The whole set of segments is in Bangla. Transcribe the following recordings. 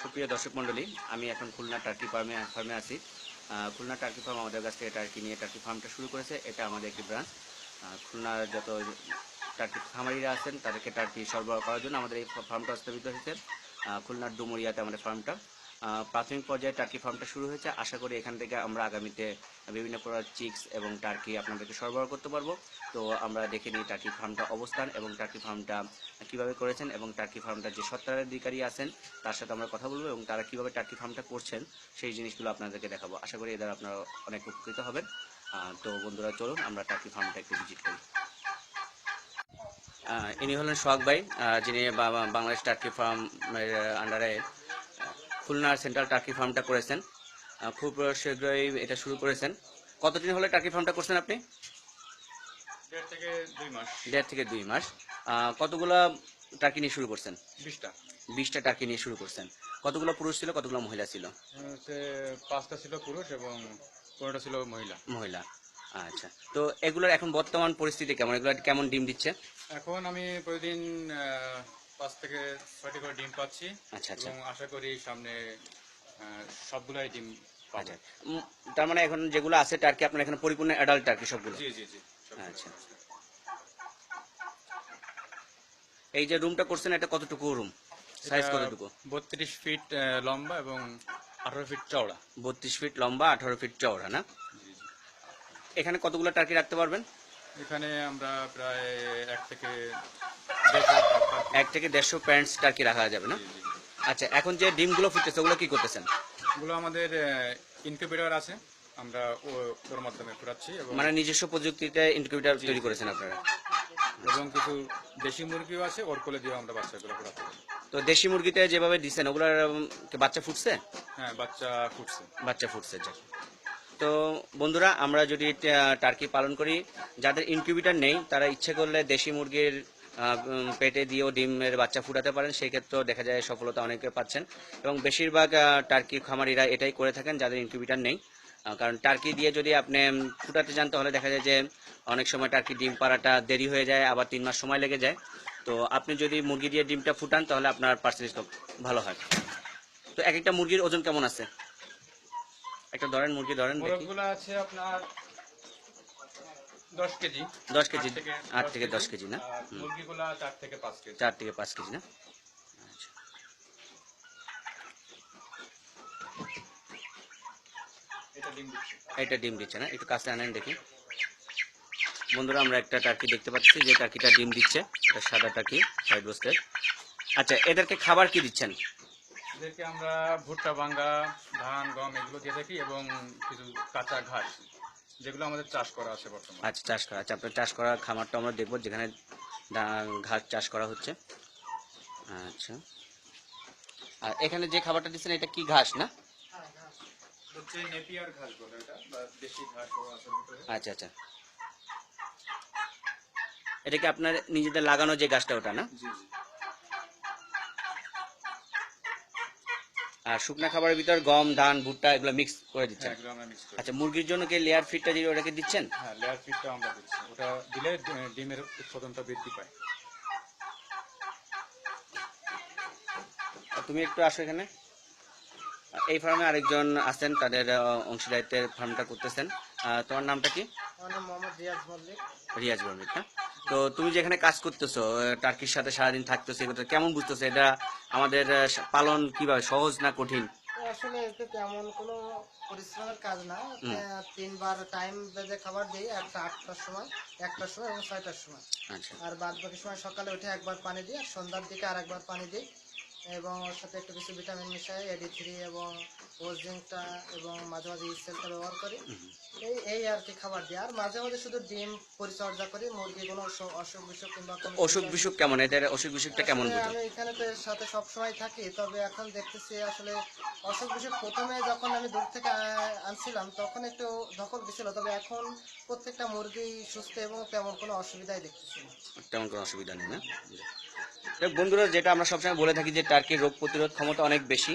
সুপ্রিয় দর্শক মণ্ডলী, আমি এখন খুলনা টার্কি ফার্মে আছি। খুলনা টার্কি ফার্ম আমাদের কাছ থেকে টার্কি নিয়ে টার্কি ফার্মটা শুরু করেছে। এটা আমাদের একটি ব্রাঞ্চ। খুলনার যত টার্কি খামারিরা আছেন তাদেরকে টার্কি সরবরাহ করার জন্য আমাদের এই ফার্মটা স্থাপিত হয়েছে। খুলনার ডুমুরিয়াতে আমাদের ফার্মটা। প্রাথমিক পর্যায়ে টার্কি ফার্মটা শুরু হয়েছে। আশা করি এখান থেকে আমরা আগামীতে বিভিন্ন প্রকার চিক্স এবং টার্কি আপনাদেরকে সরবরাহ করতে পারবো। তো আমরা দেখে নিই টার্কি ফার্মটা অবস্থান এবং টার্কি ফার্মটা কীভাবে করেছেন এবং টার্কি ফার্মটার যে স্বত্বাধিকারী আছেন তার সাথে আমরা কথা বলবো এবং তারা কীভাবে টার্কি ফার্মটা করছেন সেই জিনিসগুলো আপনাদেরকে দেখাবো। আশা করি এদের আপনারা অনেক উপকৃত হবেন। তো বন্ধুরা, চলুন আমরা টার্কি ফার্মটা একটু ভিজিট করি। ইনি হলেন সোহাগ ভাই, যিনি বাংলাদেশ টার্কি ফার্মের আন্ডারে খুলনার সেন্ট্রাল টার্কি ফার্মটা করেছেন। খুব শীঘ্রই এটা শুরু করেছেন। কতদিন হলে টার্কি ফার্মটা করছেন আপনি? 1.5 থেকে 2 মাস। কতগুলা টার্কি নিয়ে শুরু করছেন? 20টা টার্কি নিয়ে শুরু করছেন। কতগুলো পুরুষ ছিল, কতগুলো মহিলা ছিল? 5টা ছিল পুরুষ এবং 15টা ছিল মহিলা। আচ্ছা, তো এগুলোর এখন বর্তমান পরিস্থিতি কেমন? এগুলো কেমন ডিম দিচ্ছে? এখন আমি প্রতিদিন 5 থেকে 6টি করে ডিম পাচ্ছি। আচ্ছা আচ্ছা, এবং আশা করি সামনে সবগুলাই ডিম পাবো। আচ্ছা। তার মানে এখন যেগুলো আছে টার্কি আপনার এখানে পরিপূর্ণ অ্যাডাল্ট টার্কি সবগুলো? জি জি জি। আচ্ছা, এই যে রুমটা করছেন এটা কতটুকু রুম? সাইজ কতটুকু? 32 ফিট লম্বা এবং 18 ফিট চওড়া। 32 ফিট লম্বা, 18 ফিট চওড়া না? জি জি। এখানে কতগুলো টার্কি রাখতে পারবেন? এখানে আমরা প্রায় 1 থেকে 1 থেকে 150 প্যান্টস টার্কি রাখা যাবে না? আচ্ছা, এখন যে ডিমগুলো ফুটতেছে ওগুলো কি করতেছেন? এগুলো আমাদের ইনকিউবেটর আছে, আমরা ওর মাধ্যমে ফুটাচ্ছি। এবং মানে নিজস্ব প্রযুক্তিতে ইনকিউবেটর তৈরি করেছেন আপনারা? এবং কিছু দেশি মুরগিও আছে, ওর কোলে দিয়ে আমরা বাচ্চাগুলো ফুটাতে পারি। তো দেশি মুরগিতে যেভাবে দিচ্ছেন ওগুলোর বাচ্চা ফুটছে? হ্যাঁ, বাচ্চা ফুটছে। যাক। তো বন্ধুরা, আমরা যদি টার্কি পালন করি, যাদের ইনকিউবেটর নেই তারা ইচ্ছে করলে দেশি মুরগির পেটে দিয়েও ডিমের বাচ্চা ফুটাতে পারেন। সেই ক্ষেত্রেও দেখা যায় সফলতা অনেকে পাচ্ছেন এবং বেশিরভাগ টার্কি খামারিরা এটাই করে থাকেন যাদের ইনকিউবেটর নেই। কারণ টার্কি দিয়ে যদি আপনি ফুটাতে যান তাহলে দেখা যায় যে অনেক সময় টার্কি ডিম পাড়াটা দেরি হয়ে যায়, আবার 3 মাস সময় লেগে যায়। তো আপনি যদি মুরগি দিয়ে ডিমটা ফুটান তাহলে আপনার পার্সেন্টেজ ভালো হয়। তো এক একটা মুরগির ওজন কেমন আছে? একটা মুরগি ধরেন দেখি। মোরগগুলো আছে আপনার 10 কেজি। 10 কেজি, 8 থেকে 10 কেজি না? মুরগিগুলো 4 থেকে 5 কেজি। 4 থেকে 5 কেজি না? আচ্ছা, এটা ডিম দিচ্ছে না? একটু কাছে আনেন দেখি। বন্ধুরা, আমরা একটা টার্কি দেখতে পাচ্ছি যে টার্কিটা ডিম দিচ্ছে। এটা সাদা টার্কি, হোয়াইট রোস্টেড। আচ্ছা, এদেরকে খাবার কি দিচ্ছেন? এদেরকে আমরা ভুট্টা, ভাঙ্গা, ধান, গম এগুলো দিয়ে থাকি এবং কিছু কাঁচা ঘাস যেগুলো আমাদের চাষ করা আছে বর্তমানে। আচ্ছা, চাষ করা। আচ্ছা, আপনার চাষ করা খামারটা আমরা দেখবো যেখানে ঘাস চাষ করা হচ্ছে। আচ্ছা, আর এখানে যে খাবারটা দিচ্ছেন এটা কি ঘাস না? হচ্ছে নেপিয়ার ঘাস বলে এটা, বা দেশি ঘাসও আছে ভিতরে। আচ্ছা আচ্ছা, এটা কি আপনার নিজেদের লাগানো যে গাছটা ওটা না? জি জি। আর শুকনা খাবারের ভিতর গম, ধান, ভুট্টা এগুলো মিক্স করে দিচ্ছেন? হ্যাঁ, এগুলো আমরা মিক্স করি। আচ্ছা, মুরগির জন্য কি লেয়ার ফিডটা দিয়ে ওটাকে দিচ্ছেন? হ্যাঁ, লেয়ার ফিডটা আমরা দিচ্ছি। ওটা দিলে ডিমের উৎপাদনটা বৃদ্ধি পায়। তুমি একটু আসো এখানে। এই ফার্মে আরেকজন আছেন, তাদের অংশীদারিত্বের ফার্মটা করতেছেন। তোমার নামটা কি? আমার নাম মোহাম্মদ রিয়াজ মল্লিক। রিয়াজ মল্লিক না? তো তুমি যেখানে কাজ করতেছো, টার্কির সাথে সারাদিন থাকতেছো, এটা কেমন বুঝতেছো? এটা আমাদের পালন কিভাবে সহজ না কঠিন? আসলে এতে তেমন কোনো পরিশ্রমের কাজ না। 3বার টাইম বেঁধে খাবার দিই, একটা 8টার সময়, 1টার সময় এবং 6টার সময়। আচ্ছা, আর বাদ বাকি সময় সকালে উঠে একবার পানি দিই, আর সন্ধ্যার দিকে আর একবার পানি দিই এবং ওর সাথে একটু কিছু ভিটামিন মিশাই, AD3 এবং ওজিংটা এবং মাঝে মাঝে ইসেলটা ব্যবহার করি। এই আর কি খাবার দিই। আর মাঝে মাঝে শুধু ডিম পরিচর্যা করি। মুরগি কোনো অসুখ বিসুখ কিংবা কোনো অসুখ বিসুখ কেমন? এদের অসুখ বিসুখটা কেমন আসলে বুঝো? আমি এখানে তো এর সাথে সবসময় থাকি, তবে এখন দেখতেছি আসলে অসুখ বিসুখ প্রথমে যখন আমি দূর থেকে আনছিলাম তখন একটু ধকল দিছিল, তবে এখন প্রত্যেকটা মুরগি সুস্থ এবং তেমন কোনো অসুবিধাই দেখতেছি না। তেমন কোনো অসুবিধা নেই না? বন্ধুরা, যেটা আমরা সবসময় বলে থাকি যে টার্কির রোগ প্রতিরোধ ক্ষমতা অনেক বেশি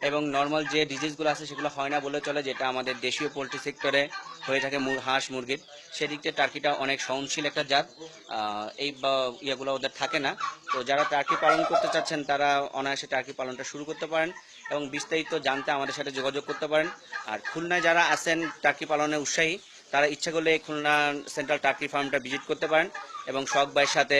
এবং নর্মাল যে ডিজিজগুলো আছে সেগুলো হয় না বলে চলে, যেটা আমাদের দেশীয় পোলট্রি সেক্টরে হয়ে থাকে হাঁস মুরগির। সেদিক থেকে টার্কিটা অনেক সহনশীল একটা জাত। এই ইয়েগুলো ওদের থাকে না। তো যারা টার্কি পালন করতে চাচ্ছেন তারা অনায়াসে টার্কি পালনটা শুরু করতে পারেন এবং বিস্তারিত জানতে আমাদের সাথে যোগাযোগ করতে পারেন। আর খুলনায় যারা আছেন টার্কি পালনে উৎসাহী, তারা ইচ্ছা করলে খুলনা সেন্ট্রাল টার্কি ফার্মটা ভিজিট করতে পারেন এবং শখ ভাইয়ের সাথে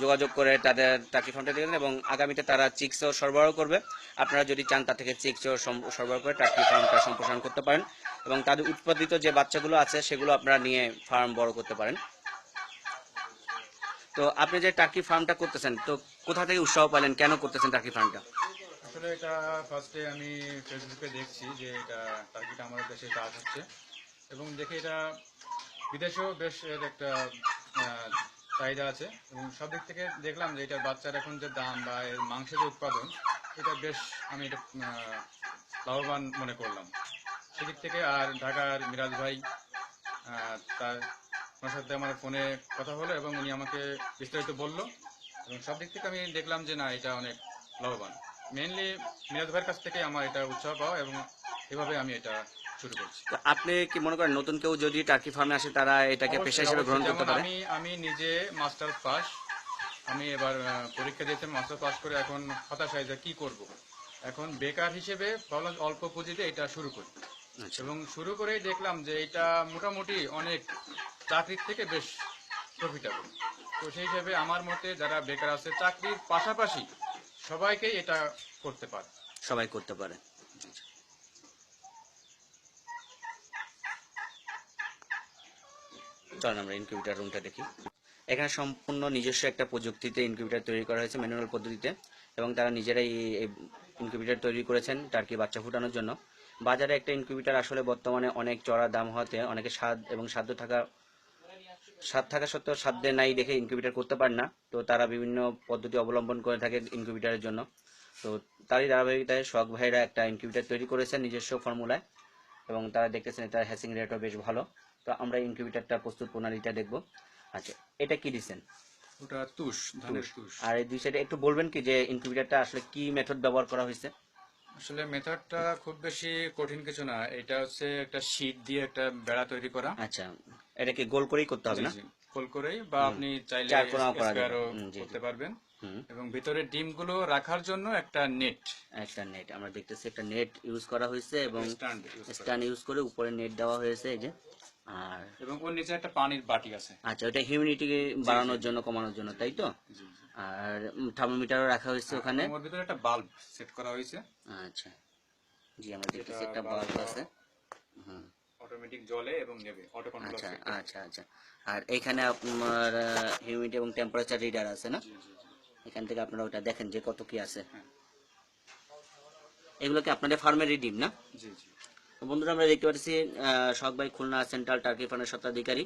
যোগাযোগ করে তাদের টার্কি ফার্মটা দেখেন এবং আগামীতে তারা চিক্সও সরবরাহ করবে। আপনারা যদি চান তা থেকে চিক্সও সরবরাহ করে টার্কি ফার্মটা সম্প্রসারণ করতে পারেন এবং তাদের উৎপাদিত যে বাচ্চাগুলো আছে সেগুলো আপনারা নিয়ে ফার্ম বড় করতে পারেন। তো আপনি যে টার্কি ফার্মটা করতেছেন, তো কোথা থেকে উৎসাহ পেলেন, কেন করতেছেন টার্কি ফার্মটা? আসলে এটা ফার্স্টে আমি ফেসবুকে দেখছি যে এটা টার্কিটা আমাদের দেশে চাষ হচ্ছে এবং দেখে এটা বিদেশেও বেশ এর একটা চাহিদা আছে এবং সব দিক থেকে দেখলাম যে এটার বাচ্চার এখন যে দাম বা এর মাংসের যে উৎপাদন, এটা বেশ আমি এটা লাভবান মনে করলাম সেদিক থেকে। আর ঢাকার মিরাজ ভাই, তার ওনার সাথে আমার ফোনে কথা হলো এবং উনি আমাকে বিস্তারিত বললো এবং সব দিক থেকে আমি দেখলাম যে না, এটা অনেক লাভবান। মেইনলি মিরাজ ভাইয়ের কাছ থেকে আমার এটা উৎসাহ পাওয়া এবং এভাবে আমি এটা শুরু করছি। তো আপনি কি মনে করেন নতুন কেউ যদি টার্কি ফার্মে আসে তারা এটাকে পেশা হিসেবে গ্রহণ করতে যেমন পারে? আমি নিজে মাস্টার পাস, আমি এবার পরীক্ষা দিয়েছি, মাস্টার পাস করে এখন হতাশায় যে কি করব। এখন বেকার হিসেবে ভাবলাম অল্প পুঁজিতে এটা শুরু করি আচ্ছা। এবং শুরু করেই দেখলাম যে এটা মোটামুটি অনেক চাকরির থেকে বেশ প্রফিটেবল। তো সেই হিসেবে আমার মতে যারা বেকার আছে চাকরির পাশাপাশি সবাইকেই এটা করতে পারে। সবাই করতে পারে। চলেন আমরা ইনকিউবেটর রুমটা দেখি। এখানে সম্পূর্ণ নিজস্ব একটা প্রযুক্তিতে ইনকিউবেটর তৈরি করা হয়েছে, ম্যানুয়াল পদ্ধতিতে, এবং তারা নিজেরাই এই ইনকিউবেটর তৈরি করেছেন টার্কি বাচ্চা ফুটানোর জন্য। বাজারে একটা ইনকিউবেটর আসলে বর্তমানে অনেক চড়া দাম হওয়াতে অনেকে স্বাদ থাকা সত্ত্বেও সাধ্যে নাই দেখে ইনকিউবেটর করতে পারে না। তো তারা বিভিন্ন পদ্ধতি অবলম্বন করে থাকে ইনকিউবেটরের জন্য। তো তারই ধারাবাহিকতায় শখ ভাইরা একটা ইনকিউবেটর তৈরি করেছেন নিজস্ব ফর্মুলায় এবং তারা দেখতেছেন এটা হ্যাচিং রেটও বেশ ভালো। তো আমরা ইনকিউবেটরটা প্রস্তুত প্রণালীটা দেখব। আচ্ছা, এটা কি দিচ্ছেন? ওটা তুষ, ধানের তুষ। আর এই দুই সাইডে একটু বলবেন কি যে ইনকিউবেটরটা আসলে কি মেথড ব্যবহার করা হয়েছে? আসলে মেথডটা খুব বেশি কঠিন কিছু না, এটা হচ্ছে একটা শীট দিয়ে একটা বেড়া তৈরি করা। আচ্ছা, এটা কি গোল করেই করতে হবে না? জি, গোল করেই বা আপনি চাইলে চার কোণাও করা যাবে। স্কয়ারও জি, করতে জি। পারবেন হুম, এবং ভিতরে ডিমগুলো রাখার জন্য একটা নেট, একটা নেট আমরা দেখতেছি, একটা নেট ইউজ করা হয়েছে এবং স্ট্যান্ড ইউজ করা স্ট্যান্ড ইউজ করে উপরে নেট দেওয়া হয়েছে এই যে। আর এবং ওর নিচে একটা পানির বাটি আছে। আচ্ছা, ওটা হিউমিডিটি বাড়ানোর জন্য, কমানোর জন্য, তাই তো? জি, জি। আর থার্মোমিটারও রাখা হয়েছে ওখানে। এবং ওর ভিতরে একটা বাল্ব সেট করা হয়েছে, আচ্ছা, জি আমরা দেখতেছি একটা যেটা বাল্ব বাল্বটা আছে। হুম, অটোমেটিক জ্বলে এবং নেবে, অটো কন্ট্রোল আচ্ছা সেট। আচ্ছা আচ্ছা। আর এখানে আপনার হিউমিডিটি এবং টেম্পারেচার রিডার আছে না? জি, জি, জি। এখান থেকে আপনারা ওটা দেখেন যে কত কি আছে। হ্যাঁ। এগুলো কি আপনাদের ফার্মের ডিম না? জি, জি। তো বন্ধুরা আমরা দেখতে পাচ্ছি শখ ভাই খুলনা সেন্ট্রাল টার্কি ফার্মের স্বত্বাধিকারী।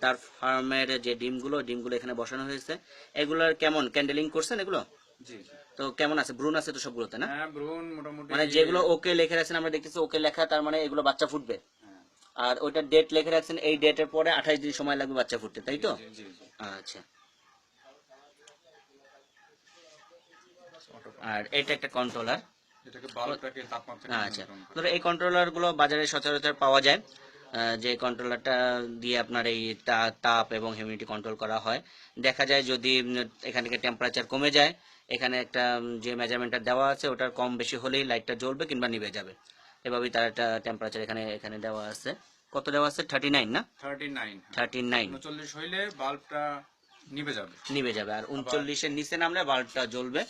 তার ফার্মের যে ডিমগুলো এখানে বসানো হয়েছে। এগুলোর কেমন ক্যান্ডেলিং করছেন এগুলো? জি, জি। তো কেমন আছে, ব্রুন আছে তো সবগুলোতে না? হ্যাঁ, ভ্রূণ মোটামুটি মানে যেগুলো ওকে লিখে রাখছেন আমরা দেখতেছি ওকে লেখা, তার মানে এগুলো বাচ্চা ফুটবে। হ্যাঁ। আর ওইটা ডেট লিখে রাখছেন, এই ডেটের পরে 28 দিন সময় লাগবে বাচ্চা ফুটতে, তাই তো? জি, জি, জি। আচ্ছা। অটো আর এটা একটা কন্ট্রোলার। এটাকে বাল্বটাকে তাপমাত্রা আচ্ছা, নিয়ন্ত্রণ করে। ধরো এই কন্ট্রোলার গুলো বাজারে সচরাচর পাওয়া যায়, যে কন্ট্রোলারটা দিয়ে আপনার এই তাপ এবং হিউমিডিটি কন্ট্রোল করা হয়। দেখা যায় যদি এখান থেকে টেম্পারেচার কমে যায়, এখানে একটা যে মেজারমেন্টটা দেওয়া আছে ওটার কম বেশি হলেই লাইটটা জ্বলবে কিংবা নিভে যাবে। এভাবেই তার একটা টেম্পারেচার এখানে এখানে দেওয়া আছে। কত দেওয়া আছে? 39 না? 39। 39 39 হইলে বাল্বটা নিভে যাবে। নিভে যাবে, আর 39-এর নিচে নামলে বাল্বটা জ্বলবে।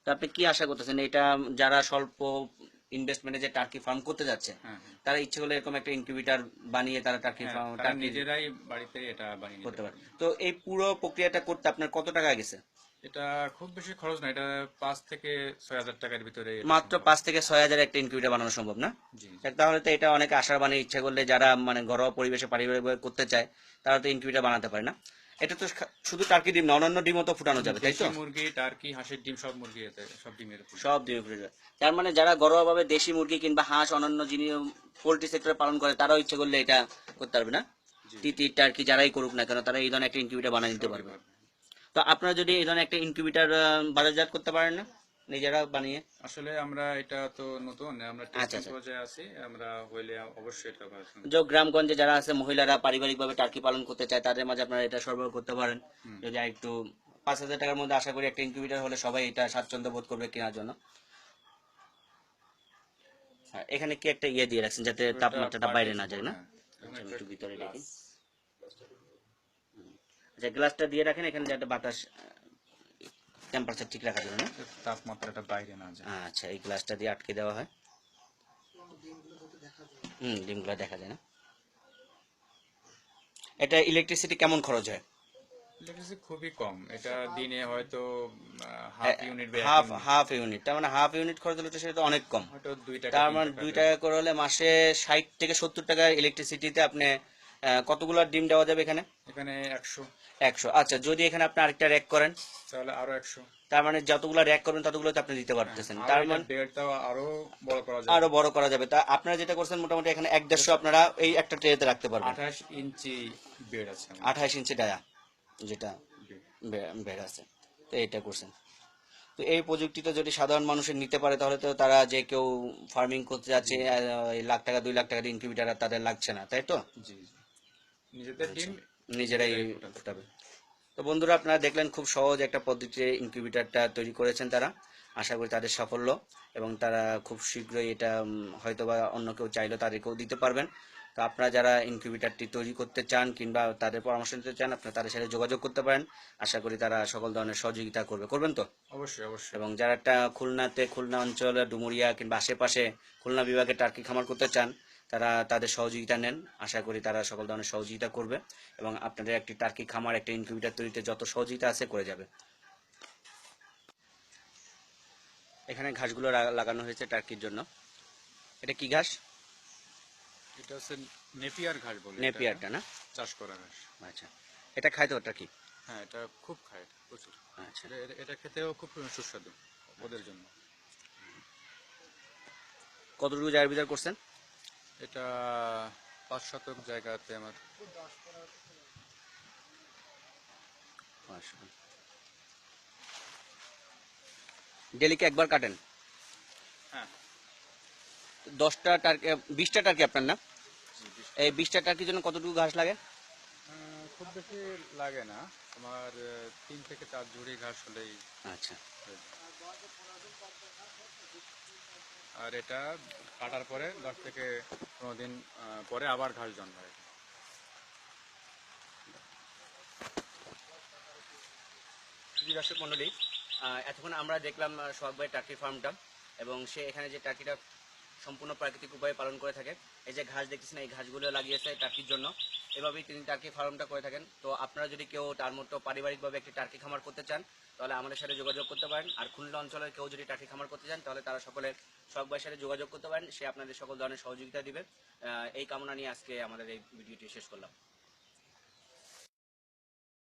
তো আপনি কি আশা করতেছেন এটা যারা স্বল্প ইনভেস্টমেন্টে যে টার্কি ফার্ম করতে যাচ্ছে হ্যাঁ, হ্যাঁ। তারা ইচ্ছে করলে এরকম একটা ইনকিউবেটর বানিয়ে তারা টার্কি হ্যাঁ, ফার্ম তারা নিজেরাই বাড়িতে এটা বানিয়ে নিতে করতে পারে? পারে। তো এই পুরো প্রক্রিয়াটা করতে আপনার কত টাকা গেছে? এটা খুব বেশি খরচ না, এটা 5 থেকে 6,000 টাকার ভিতরে এটা মাত্র সম্ভব। 5 থেকে 6 হাজার একটা ইনকিউবেটর বানানো সম্ভব না? জি, জি। দেখ, তাহলে তো এটা অনেক আশার বাণী। ইচ্ছা করলে যারা মানে ঘরোয়া পরিবেশে পারিবারিকভাবে করতে চায় তারা তো ইনকিউবেটর বানাতে পারে না। এটা তো শুধু টার্কি ডিম না, অন্যান্য ডিমও তো ফুটানো যাবে, তাই তো? দেশি মুরগি, টার্কি, হাঁসের ডিম, সব মুরগি এতে, সব ডিমের উপর। সব ডিমে ফুটে যাবে। তার মানে যারা ঘরোয়াভাবে দেশি মুরগি কিংবা হাঁস অন্যান্য যিনি পোল্ট্রি সেক্টরে পালন করে তারাও ইচ্ছে করলে এটা করতে পারবে না? জি। তিতির টার্কি যারাই করুক না কেন তারা এই ধরনের একটা ইনকিউবেটর বানিয়ে নিতে পারবে। তো আপনারা যদি এই ধরনের একটা ইনকিউবেটর বাজারজাত করতে পারেন না, নিজেরা বানিয়ে? আসলে আমরা এটা তো নতুন, আমরা আচ্ছা, টেস্টিং আচ্ছা। পর্যায়ে আছি, আমরা হইলে অবশ্যই এটা করার জন্য। যে গ্রামগঞ্জে যারা আছে মহিলারা পারিবারিকভাবে টার্কি পালন করতে চায় তাদের মাঝে আপনারা এটা সরবরাহ করতে পারেন। হুম। যদি একটু 5,000 টাকার মধ্যে আশা করি একটা ইনকিউবেটর হলে সবাই এটা স্বাচ্ছন্দ্য বোধ করবে কেনার জন্য। হ্যাঁ, এখানে কি একটা ইয়ে দিয়ে রাখছেন যাতে ওটা তাপমাত্রাটা বাইরে না partition যায়, না? হ্যাঁ। এখানে আচ্ছা, আমি একটা একটু ভিতরে দেখি। glass। আচ্ছা, গ্লাসটা দিয়ে রাখেন এখানে যাতে বাতাস টেম্পারেচার ঠিক রাখার জন্য, না? তাপমাত্রাটা বাইরে না যায়। আচ্ছা, এই গ্লাসটা দিয়ে আটকে দেওয়া হয়। ডিমগুলো দেখা যায় না। এটা ইলেকট্রিসিটি কেমন খরচ হয়? ইলেকট্রিসিটি খুবই কম, এটা দিনে হয়তো হাফ ইউনিট বা হাফ হাফ ইউনিট, তার মানে হাফ ইউনিট খরচ হলে তো সেটা তো অনেক কম। হয়তো 2 টাকা তার 3 মানে টাকা 2 যায়। টাকা করে হলে মাসে 60 থেকে 70 টাকা ইলেকট্রিসিটিতে আপনি কতগুলো ডিম দেওয়া যাবে এখানে? এখানে 100, 100। আচ্ছা, যদি এখানে আপনি আরেকটা র্যাক করেন তাহলে আরো 100। তার মানে যতগুলো র্যাক করবেন ততগুলোতে আপনি দিতে পারতেছেন। আর তার এটা মানে বেডটাও আরো বড় করা যাবে। আরো বড় করা যাবে। তা আপনারা যেটা করছেন মোটামুটি এখানে 1-150 আপনারা এই একটা ট্রেতে রাখতে পারবেন। 28 ইঞ্চি বেড আছে আমার 28 ইঞ্চি ডায়া যেটা bed। বের আছে, তো এইটা করছেন। তো এই প্রযুক্তিটা যদি সাধারণ মানুষের নিতে পারে তাহলে তো তারা যে কেউ ফার্মিং করতে যাচ্ছে এই লাখ টাকা 2 লাখ টাকা দিয়ে ইনকিউবেটর আর তাদের লাগছে না, তাই তো? জি জি, নিজেদের ডিম নিজেরাই ফোটাবে। তো বন্ধুরা, আপনারা দেখলেন খুব সহজ একটা পদ্ধতিতে ইনকিউবেটরটা তৈরি করেছেন তারা। আশা করি তাদের সাফল্য, এবং তারা খুব শীঘ্রই এটা হয়তোবা অন্য কেউ চাইলেও তাদেরকেও দিতে পারবেন। তো আপনারা যারা ইনকিউবেটরটি তৈরি করতে চান কিংবা তাদের পরামর্শ নিতে চান, আপনারা তাদের সাথে যোগাযোগ করতে পারেন। আশা করি তারা সকল ধরনের সহযোগিতা করবেন তো। অবশ্যই অবশ্যই। এবং যারা একটা খুলনা অঞ্চল, ডুমুরিয়া কিংবা আশেপাশে খুলনা বিভাগে টার্কি খামার করতে চান, তারা তাদের সহযোগিতা নেন। আশা করি তারা সকল ধরনের সহযোগিতা করবে এবং আপনাদের একটি টার্কি খামার, একটা ইনকিউবেটর তৈরিতে যত সহযোগিতা আছে করে যাবে। এখানে ঘাসগুলো লাগানো হয়েছে টার্কির জন্য। এটা কি ঘাস? এটা হচ্ছে নেপিয়ার ঘাস বলে, নেপিয়ারটা, না? চাষ করা ঘাস। আচ্ছা, এটা খায় তো টার্কি? হ্যাঁ, এটা খুব খায়, প্রচুর। আচ্ছা, এটা খেতেও খুব সুস্বাদু ওদের জন্য। কতটুকু জায়গার বিচার করছেন? এটা 5 শতক জায়গাতে আমার। ডেলি কি একবার কাটেন? হ্যাঁ, 10টা টার্কি, 20টা টার্কি আপনার, না? জি, এই 20টা টার্কির জন্য কতটুকু ঘাস লাগে? খুব বেশি লাগে না, আমার 3 থেকে 4 ঝুড়ি ঘাস হলেই। আচ্ছা, হয়ে যায়। আর এটা কাটার পরে 10 থেকে 15 দিন পরে আবার ঘাস জন্মায়। দর্শক মন্ডলী, এতক্ষণ আমরা দেখলাম সোহাগ ভাই টার্কি ফার্মটা, এবং সে এখানে যে টার্কিটা সম্পূর্ণ প্রাকৃতিক উপায়ে পালন করে থাকেন। এই যে ঘাস দেখতেছেন, এই ঘাসগুলো লাগিয়েছে টার্কির জন্য। এভাবেই তিনি টার্কি ফার্মটা করে থাকেন। তো আপনারা যদি কেউ তার মতো পারিবারিকভাবে একটি টার্কি খামার করতে চান তাহলে আমাদের সাথে যোগাযোগ করতে পারেন। আর খুলনা অঞ্চলের কেউ যদি টার্কি খামার করতে চান তাহলে তারা সকলে সোহাগ ভাইয়ের সাথে যোগাযোগ করতে পারেন, সে আপনাদের সকল ধরনের সহযোগিতা দিবে। এই কামনা নিয়ে আজকে আমাদের এই ভিডিওটি শেষ করলাম।